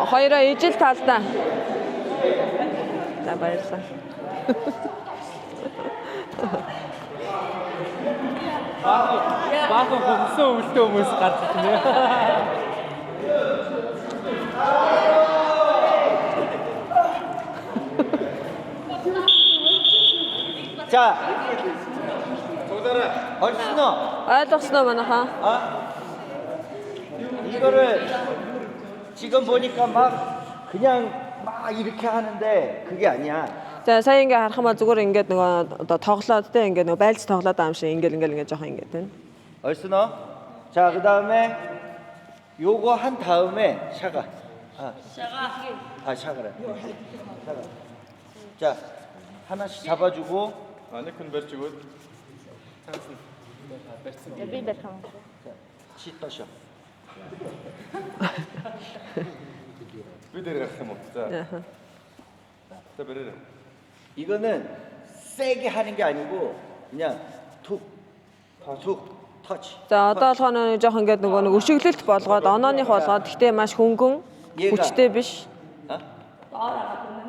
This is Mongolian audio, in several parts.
хоёроо ижил талдаа. За баярлалаа. Баахан хөвсөн өвөлтөө хүмүүс гарч ирнэ. 자, 얼씬어. ойлгосноо манайхаа. 이거를 지금 보니까 막 그냥 막 이렇게 하는데 그게 아니야. За сая ингээ харах юм бол зүгээр ингээд нөгөө одоо тоглоод те ингээ нөгөө байлц тоглоод байгаа юм шиг ингээ жоох ингээ тань. 얼씬어. 자, 그다음에 요거 한 다음에 샤가. 샤가래. 샤가. 자, 하나씩 잡아주고. 아니 큰 берчигүүд. Би байх юм. 치 떠셔. Би дээр гарах юм уу? За. За бэрээ. 이거는 세게 하는 게 아니고 그냥 툭 터치. За одоо болохоор нэг жоох ингээд нөгөө нэг өшөглөлт болгоод онооных болгоод гэхдээ маш хөнгөн хүчтэй биш.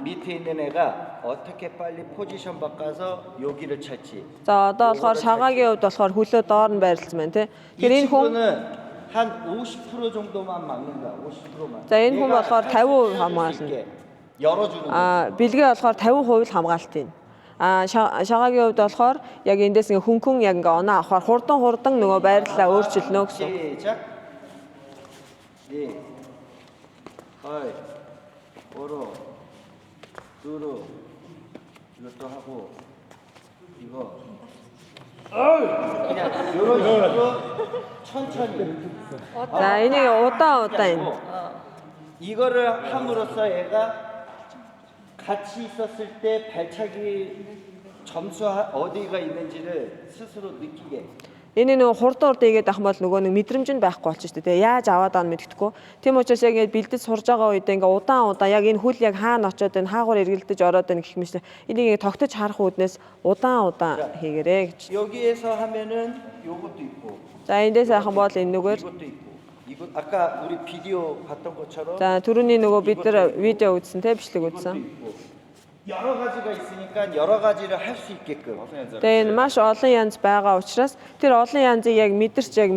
밑에 있는 애가 어떻게 빨리 포지션 바꿔서 여기를 찰지. За одоо болохоор шагаагийн хувьд болохоор хөлөө доор нь байрлсан байна те. 이 Тэгэхээр энэ хүн 친구는 한 50% 정도만 막는다. 50%만. За энэ хүн болохоор 50% хамгаална. 열어주는 거. Бэлгээ болохоор 50% л хамгаалтын. Шагаагийн хувьд болохоор яг эндээс ингээ хөнгөн яг ингээ оноо авахаар хурдан нөгөө байрлалаа өөрчилнө гэсэн. 시작. 네. 어이. 오로. 두루. 이것도 하고 이거. 그냥 이런 식으로 천천히. За энийг удаан энэ. 이거를 함으로써 얘가 같이 있었을 때 발차기 점수 어디가 있는지를 스스로 느끼게. Энэ нөгөө хурдан игээд ах бол нөгөө нэг мэдрэмж нь байхгүй болчих шүү дээ. Яаж аваад аа мэддэхгүй. Тийм учраас яг ингэ бэлдэж сурж байгаа үед ингээ удаан яг энэ хөл яг хаана очоод байна, хаагуур эргэлдэж ороод байна гэх мэт. Энийг тогтож харах үүднээс удаан хийгэрээ гэж. 여기에서 하면은 요것도 있고. За эндээс ахын бол энэ нүгээр. 이것도 있고. 이거 아까 우리 비디오 봤던 것처럼. За түрүүний нөгөө бид нар видео үзсэн те бичлэг үзсэн. 여러 가지가 있으니까 여러 가지를 할 수 있게끔. Тэгээ энэ маш олон янз байгаа учраас тэр олон янзыг яг мэдэрч яг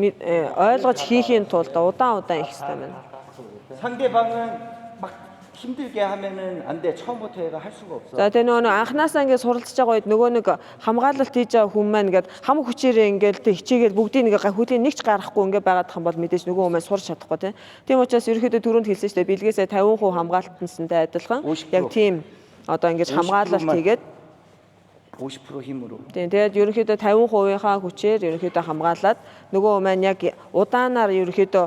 ойлгож хийхийн тулд удаан их хэрэгтэй байна. 상대방은 막 힘들게 하면은 안 돼. 처음부터 얘가 할 수가 없어. За тэгээ нөгөө анханасаа ингэ суралцж байгаа үед нөгөө нэг хамгаалалт хийж байгаа хүн маань ингээд хам хүчээрээ ингээд хичээгээд бүгдийг нэг хөлийн нэгч гарахгүй ингээд байгаад хам бол мэдээж нөгөө хүмүүс сурч чадахгүй тийм учраас ерөөхдөө түрүүнд хэлсэн шүү дээ бэлгээсээ 50% хамгаалтансантай адилхан яг тийм одоо ингэж хамгаалалт хийгээд 50% 힘으로. Тэгээд ерөнхийдөө 50%-ийнхаа хүчээр ерөнхийдөө хамгаалаад нөгөө маань яг удаанаар ерөнхийдөө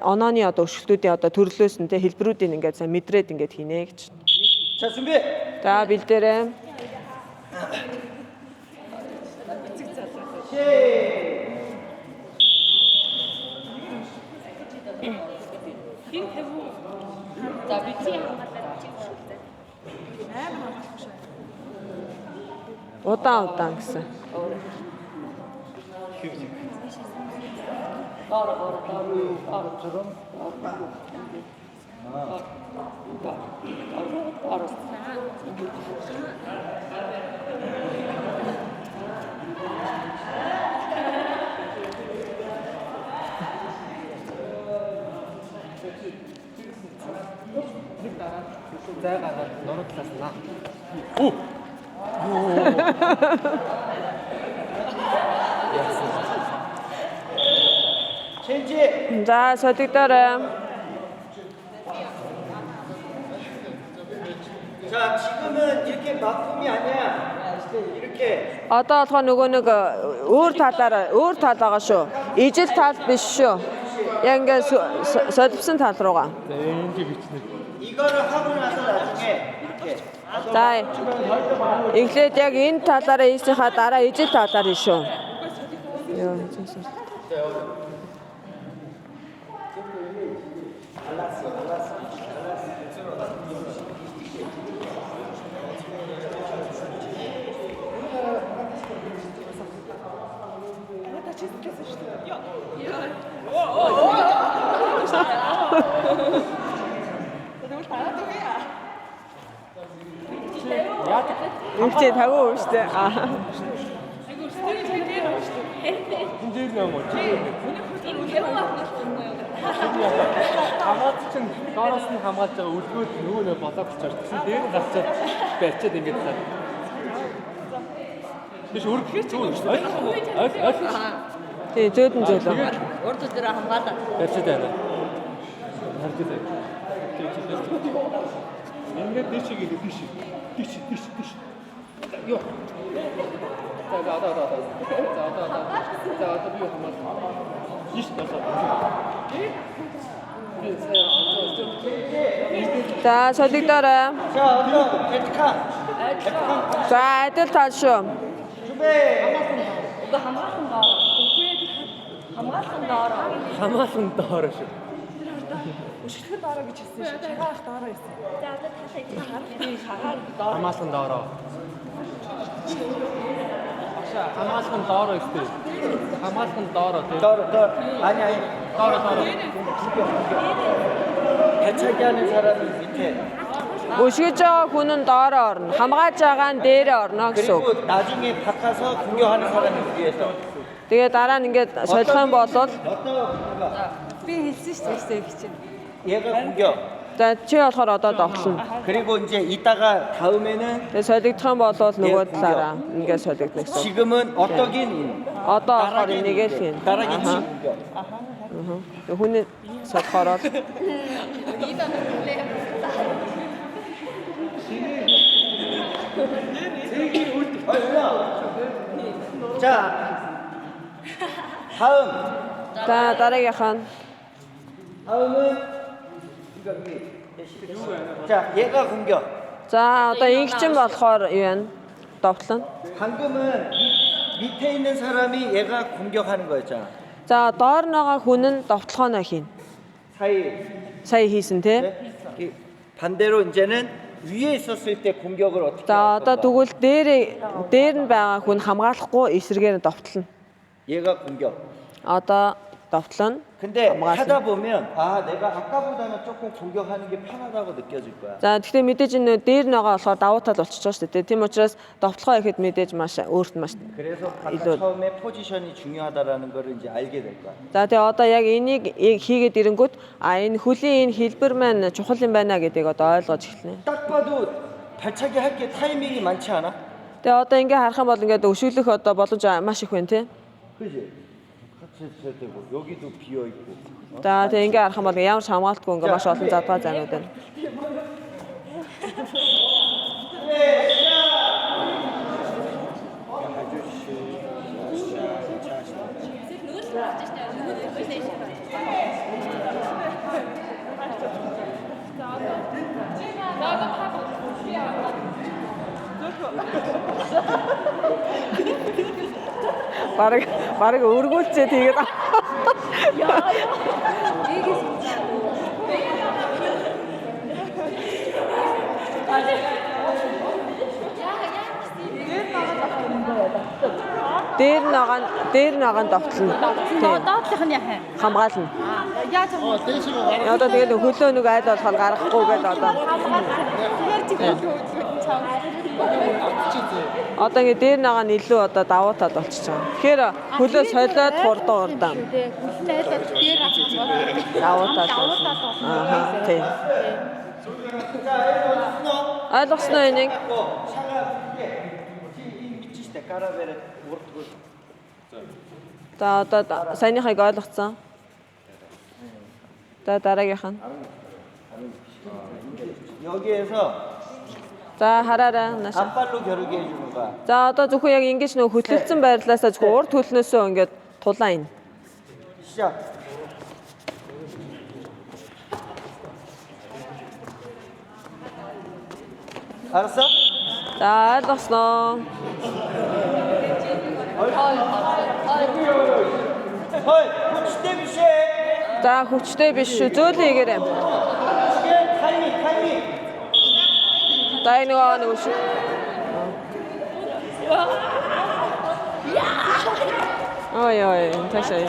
онооны одоо өшөлтүүдийн одоо төрлөөс нь хэлбэрүүдийг ингээд сайн мэдрээд ингээд хийнэ гэж. 자, 준비. За бэлдээрээ. За битгий хамгаалаад чи. Удаан гэсэн. 너는 클났나? 체인지. За содигдорой. 자, 지금은 이렇게 막품이 아니야. 이렇게. Одоо болохоор нөгөө нэг өөр талаагаа шүү. Ижил тал биш шүү. Яг ингээд соливсон тал руугаа. За энд бичнэ. 이거를 하고 나서 나중에 이렇게. За эхлээд яг энэ талаараа хийснийхаа дараа ижил талаар хий шүү. Йоо зөв. Үнэхээр тагуу шүү дээ. Хинжээр юм уу? Хамгаалт чинь доороос нь хамгаалж байгаа үлгөөд нөгөө нөө болоод болчихсон. Тэгсэн дээр нь гарчаад барьчаад ингэж таа. Биш өргөхээр ч үү? Тий, зөөдөн зөөлөө. Урд дээр хамгаалаа. Барьчаад байна. Харж байна. Ингээд дэшиг тийш. Йоо. За одоо би хамгаалаа. Тийш тасаа. За, солигдорой. 자, 어서 에티카. За, адил тал шүү. 준비. Уга хамгаалсан доор. Хамгаалсан доор. Хамгаалсан доор шүү. Өшгөлөөр доороо гэж хэлсэн шүү. Чагаах доороо хэлсэн. За одоо тасаа доор. Хамгаалсан доороо. Хамгаалсан доороо ихтэй. Хамгаалсан доороо тий. 더. 아니. доороо. 발차기 하는 사람이 밑에. Өшгөж байгаа хүн нь доороо орно. Хамгааж байгаа нь дээрээ орно гэсэн үг. 그리고 나중에 바꿔서 공격하는 사람이 위에서. Тэгээ дараа нь ингээд солих юм бол 어떤 Би хэлсэн шүү дээ хичээн. 얘가 공격. за чи болохоор одоо довтлно. 그리고 이제 이따가 다음에는 Тэгээ солигдох юм бол нөгөө талаараа ингээд солигдно гэсэн. 지금은 어떠긴 Одоо болохоор энийг л хийн. 나락인 공격. Тэгээ хүний солихоор 자, 다음. за дараагийнх нь 다음은 이거 자, 얘가 공격. за одоо ингэчин болохоор юу вэ? Довтлно. 방금은 밑에 있는 사람이 얘가 공격하는 거였잖아. За доор байгаа хүн нь довтлохооноо хийн. 사이. Сая хийсэн тий. 네? 반대로 이제는 위에 있었을 때 공격을 어떻게 За 할 одоо 건가? тэгвэл дээр нь байгаа хүн хамгаалахгүй эсрэгээр довтлно. 얘가 공격. Одоо довтлно. 근데 хамгаалсан. 하다 보면 아, 내가 아까보다는 조금 공격하는 게 편하다고 느껴질 거야. За тэгэхээр мэдээж энэ дээр нь байгаа болохоор давуу тал болчихж байгаа шүү дээ. Тийм учраас довтлохоо ихэд мэдээж маш өөрт нь маш 그래서 아까 илүү. 처음에 포지션이 중요하다라는 거를 이제 알게 될 거야. За тэгээ одоо яг энийг хийгээд ирэнгүүт энэ хөлийн энэ хэлбэр маань чухал юм байна гэдгийг одоо ойлгож эхэлнэ. 딱 봐도 발차기 할 게 타이밍이 많지 않아? Тэгээ одоо ингээ харах юм бол ингээд өшөглөх одоо боломж маш их байна тий. 그지? 같이 있어야 되고 여기도 비어 있고. За тэгээ ингээ харах юм бол ямар ч хамгаалтгүй ингээ маш олон задгаа зайнууд байна. Бараг өргүүлчээ тэгээд дээр нь байгаа нь довтлно. Доотлох нь яхаа. Хамгаална. Яаж хамгаалах? Одоо тэгээд хөлөө нэг айл болохоор гарахгүй гэдэг одоо. Одоо ингээ дээр нь байгаа нь илүү одоо давуу тал болчихж байгаа. Тэгэхээр хөлөө солиод хурдан урдаан. Хүлээлээд дээр авах бол Давуу тал. Аа тийм. Ойлгосноо энийг. За одоо саяныхыг ойлгоцсон. За дараагийнх нь. 여기에서 За хараарай. Наша. 앞발로 겨루게 해주는 거야. За одоо зөвхөн яг ингэж нөгөө хөтлөлцөн байрлалаасаа зөвхөн урд хөлнөөсөө ингээд тулаан ин. 시작. 알았어? За ойлгосноо. 헐, хүчтэй биш ээ. За хүчтэй биш шүү. Зөөлөн игээрэй. 지금 타이밍. За энэ нөгөө шүү. Ой, таашаа.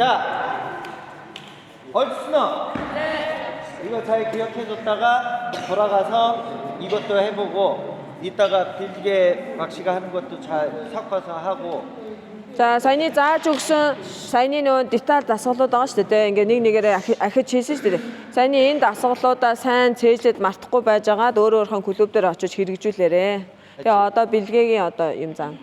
자, 얼스너. 이거 잘 기억해줬다가 돌아가서 이것도 해보고 이따가 빌게 박씨가 하는 것도 잘 섞어서 하고. За саяны зааж өгсөн саяны нөө деталь дасгалууд байгаа шүү дээ. Ингээ нэг нэгээрээ ахиж хийсэн шүү дээ. Саяны энэ дасгалуудаа сайн цээжлээд мартахгүй байж байгаад өөр өөрхөн клуб дээр очиж хэрэгжүүлээрэ. Тэгээ одоо бэлгээгийн одоо юм зам.